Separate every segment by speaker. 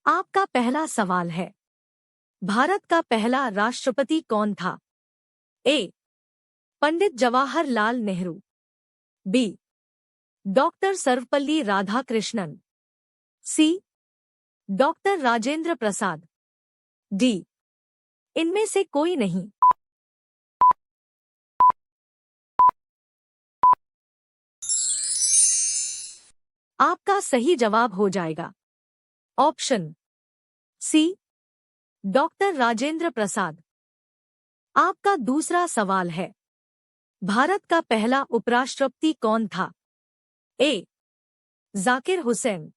Speaker 1: आपका पहला सवाल है, भारत का पहला राष्ट्रपति कौन था? ए. पंडित जवाहरलाल नेहरू। बी. डॉक्टर सर्वपल्ली राधाकृष्णन। सी. डॉक्टर राजेंद्र प्रसाद। डी. इनमें से कोई नहीं। आपका सही जवाब हो जाएगा ऑप्शन सी, डॉक्टर राजेंद्र प्रसाद। आपका दूसरा सवाल है, भारत का पहला उपराष्ट्रपति कौन था? A. Zakir Hussain.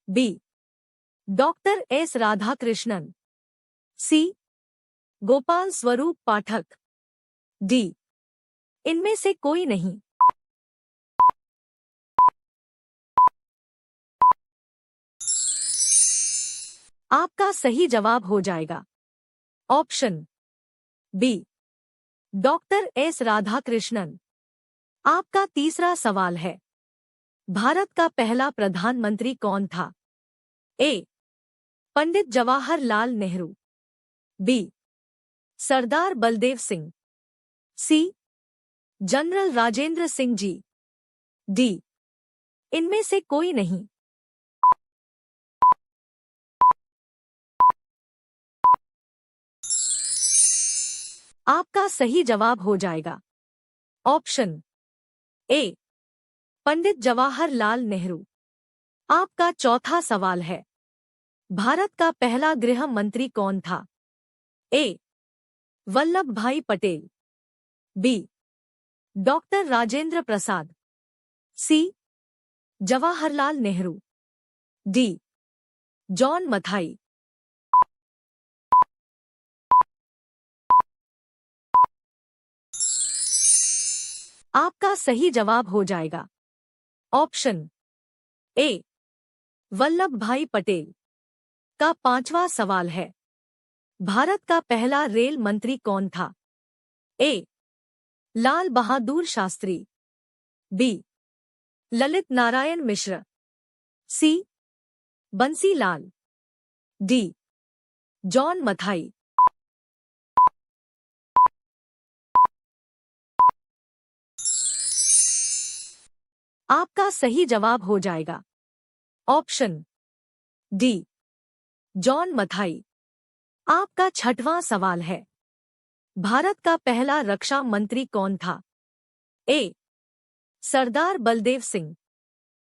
Speaker 1: B. Doctor S Radhakrishnan. C. Gopal Swarup Pathak. D. इनमें से कोई नहीं। आपका सही जवाब हो जाएगा option B, doctor S Radhakrishnan. आपका तीसरा सवाल है, भारत का पहला प्रधानमंत्री कौन था? ए. पंडित जवाहरलाल नेहरू। बी. सरदार बलदेव सिंह। सी. जनरल राजेंद्र सिंह जी। डी. इनमें से कोई नहीं। आपका सही जवाब हो जाएगा ऑप्शन ए, पंडित जवाहरलाल नेहरू। आपका चौथा सवाल है, भारत का पहला गृह मंत्री कौन था? ए. वल्लभ भाई पटेल। बी. डॉक्टर राजेंद्र प्रसाद। सी. जवाहरलाल नेहरू। डी. जॉन मथाई। आपका सही जवाब हो जाएगा ऑप्शन ए, वल्लभ भाई पटेल। का पांचवा सवाल है, भारत का पहला रेल मंत्री कौन था? ए. लाल बहादुर शास्त्री। बी. ललित नारायण मिश्र। सी. बंसी लाल। डी. जॉन मथाई। आपका सही जवाब हो जाएगा ऑप्शन डी, जॉन मथाई। आपका छठवां सवाल है, भारत का पहला रक्षा मंत्री कौन था? ए. सरदार बलदेव सिंह।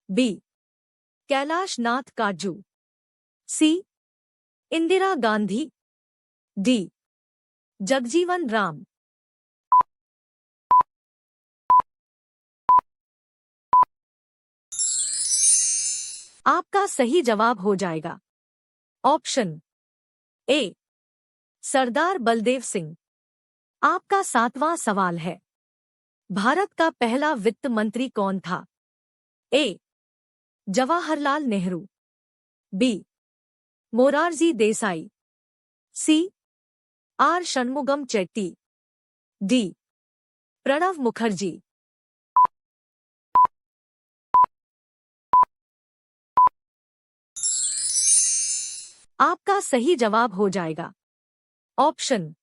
Speaker 1: बी. कैलाश नाथ काटजू। सी. इंदिरा गांधी। डी. जगजीवन राम। आपका सही जवाब हो जाएगा ऑप्शन ए, सरदार बलदेव सिंह। आपका सातवां सवाल है, भारत का पहला वित्त मंत्री कौन था? A. Jawaharlal Nehru. B. Morarji Desai. C. R Shanmugham Chetty. D. Pranab Mukherjee. आपका सही जवाब हो जाएगा option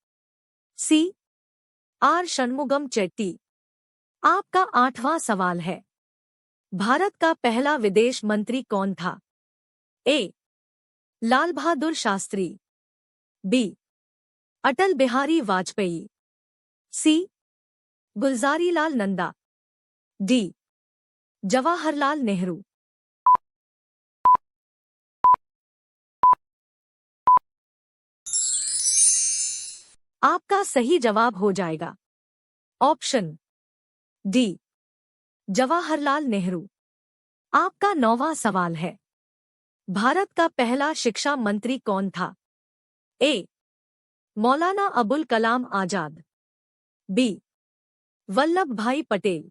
Speaker 1: C, R Shanmugham Chetty. आपका आठवां सवाल है, भारत का पहला विदेश मंत्री कौन था? ए. लाल बहादुर शास्त्री। बी. अटल बिहारी वाजपेयी। सी. गुलजारीलाल नंदा। डी. जवाहरलाल नेहरू। आपका सही जवाब हो जाएगा ऑप्शन डी, जवाहरलाल नेहरू। आपका नौवां सवाल है, भारत का पहला शिक्षा मंत्री कौन था? ए. मौलाना अबुल कलाम आजाद। बी. वल्लभ भाई पटेल।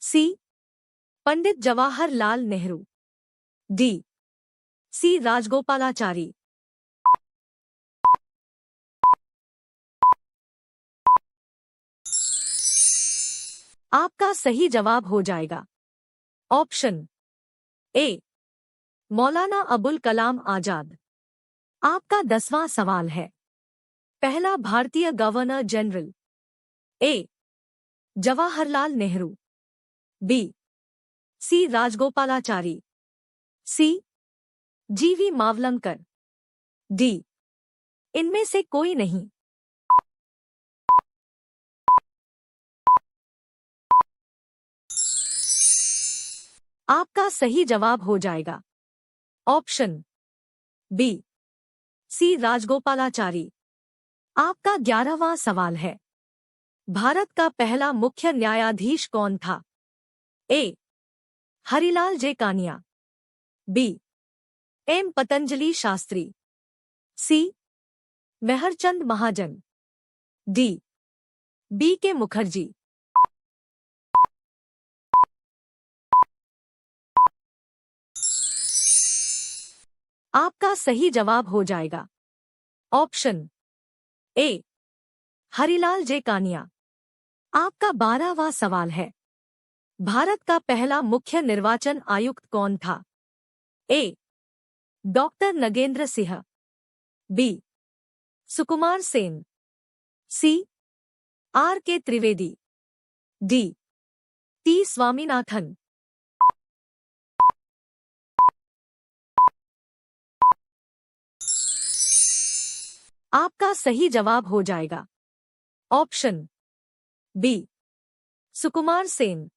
Speaker 1: सी. पंडित जवाहरलाल नेहरू। डी. सी. राजगोपालाचारी। आपका सही जवाब हो जाएगा ऑप्शन ए, मौलाना अबुल कलाम आजाद। आपका 10वां सवाल है। पहला भारतीय गवर्नर जनरल। ए. जवाहरलाल नेहरू। बी. सी. राजगोपालाचारी। सी. जीवी मावलंकर। डी. इनमें से कोई नहीं। आपका सही जवाब हो जाएगा ऑप्शन बी, सी. राजगोपालाचारी। आपका 11वां सवाल है। भारत का पहला मुख्य न्यायाधीश कौन था? ए. हरिलाल जे कानिया। बी. एम. पतंजलि शास्त्री। सी. मेहरचंद महाजन। डी. बी. के. मुखर्जी। आपका सही जवाब हो जाएगा ऑप्शन ए, हरिलाल जे कानिया। आपका 12वां सवाल है। भारत का पहला मुख्य निर्वाचन आयुक्त कौन था? A. Doctor Nagendra Singh. B. Sukumar Sen. C. R. K. Trivedi. D. T. Swaminathan. आपका सही जवाब हो जाएगा ऑप्शन बी, सुकुमार सेन।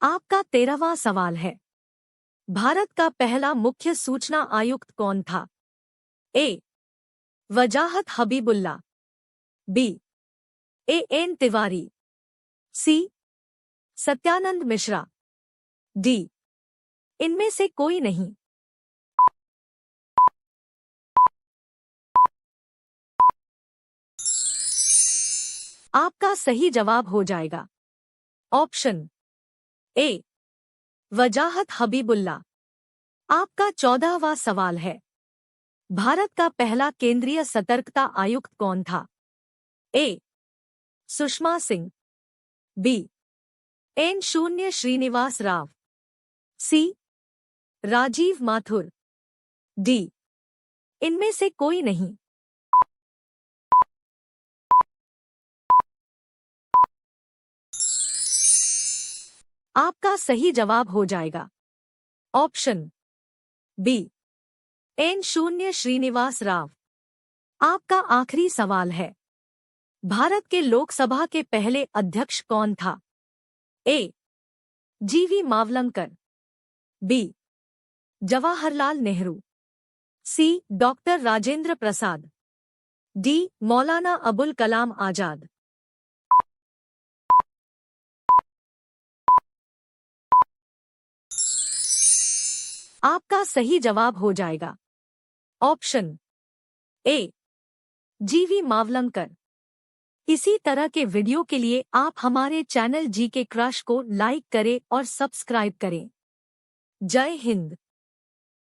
Speaker 1: आपका 13वां सवाल है। भारत का पहला मुख्य सूचना आयुक्त कौन था? ए. वजाहत हबीबुल्ला। बी. ए. एन. तिवारी। सी. सत्यानंद मिश्रा। डी. इनमें से कोई नहीं। आपका सही जवाब हो जाएगा ऑप्शन ए, वजाहत हबीबुल्ला। आपका 14वां सवाल है। भारत का पहला केंद्रीय सतर्कता आयुक्त कौन था? ए. सुषमा सिंह। बी. एन. शून्य श्रीनिवास राव। सी. राजीव माथुर। डी. इनमें से कोई नहीं। आपका सही जवाब हो जाएगा ऑप्शन बी, एन. शून्य श्रीनिवास राव। आपका आखिरी सवाल है। भारत के लोकसभा के पहले अध्यक्ष कौन था? ए. जीवी मावलंकर। बी. जवाहरलाल नेहरू। सी. डॉक्टर राजेंद्र प्रसाद। डी. मौलाना अबुल कलाम आजाद। आपका सही जवाब हो जाएगा ऑप्शन ए, जीवी मावलंकर। इसी तरह के वीडियो के लिए आप हमारे चैनल जीके क्रश को लाइक करें और सब्सक्राइब करें। जय हिंद।